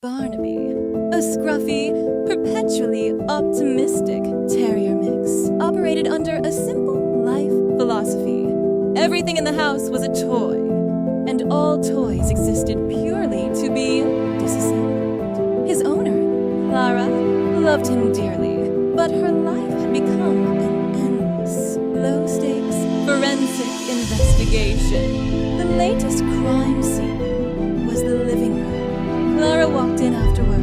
Barnaby, a scruffy, perpetually optimistic terrier mix, operated under a simple life philosophy. Everything in the house was a toy, and all toys existed purely to be disassembled. His owner, Clara, loved him dearly, but her life had become an endless, low-stakes, forensic investigation. The latest crime scene was the living room. Clara walked in after work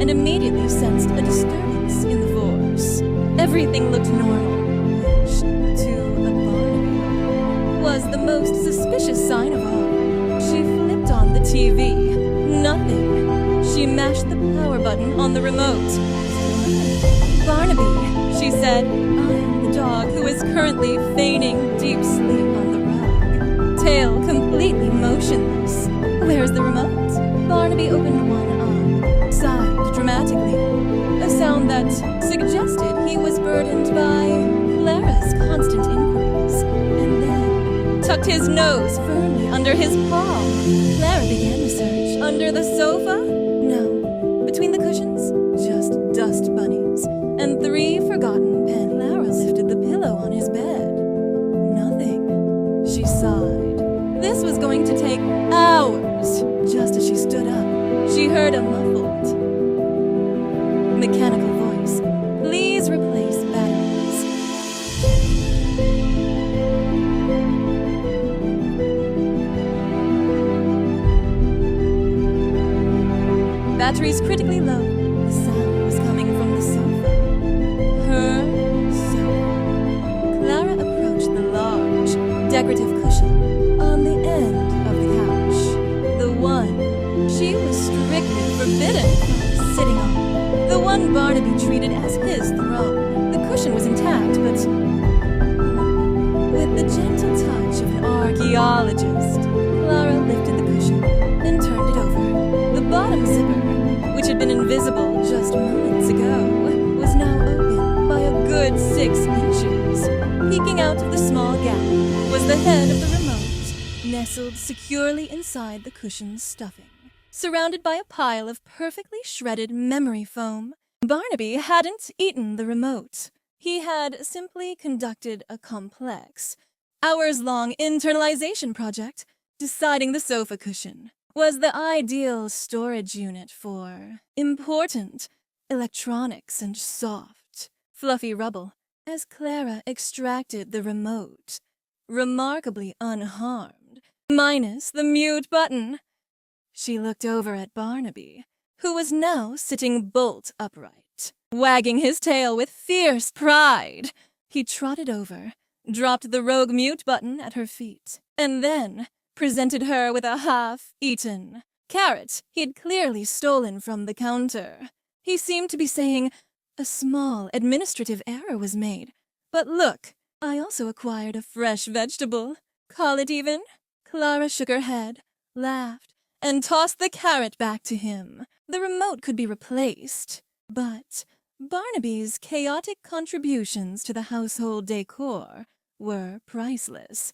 and immediately sensed a disturbance in the force. Everything looked normal, which, to a Barnaby, was the most suspicious sign of all. She flipped on the TV. Nothing. She mashed the power button on the remote. "Barnaby," she said, "I'm the dog who is currently feigning deep sleep on the rug. Tail completely motionless. Where's the remote?" Barnaby opened one eye, sighed dramatically, a sound that suggested he was burdened by Clara's constant inquiries, and then tucked his nose firmly under his paw. Clara began to search under the sofa. No. Between the cushions, just dust bunnies and 3 forgotten pens. Clara lifted the pillow on his bed. Nothing. She sighed. This was going to take hours. Just as she stood up, she heard a muffled, mechanical voice. "Please replace batteries." Batteries critically low. The sound was coming from the sofa. Her sofa. Clara approached the large, decorative cushion on the end of the couch. The one she was strictly forbidden from sitting on. The one Barnaby treated as his throne. The cushion was intact, but with the gentle touch of an archaeologist, Clara lifted the cushion and turned it over. The bottom zipper, which had been invisible just moments ago, was now open by a good 6 inches. Peeking out of the small gap was the head of the remote, nestled securely inside the cushion's stuffing, surrounded by a pile of perfectly shredded memory foam. Barnaby hadn't eaten the remote. He had simply conducted a complex, hours-long internalization project, deciding the sofa cushion was the ideal storage unit for important electronics and soft, fluffy rubble. As Clara extracted the remote, remarkably unharmed, minus the mute button, she looked over at Barnaby, who was now sitting bolt upright, wagging his tail with fierce pride. He trotted over, dropped the rogue mute button at her feet, and then presented her with a half-eaten carrot he'd clearly stolen from the counter. He seemed to be saying, "A small administrative error was made, but look, I also acquired a fresh vegetable. Call it even?" Clara shook her head, laughed, and tossed the carrot back to him. The remote could be replaced, but Barnaby's chaotic contributions to the household decor were priceless.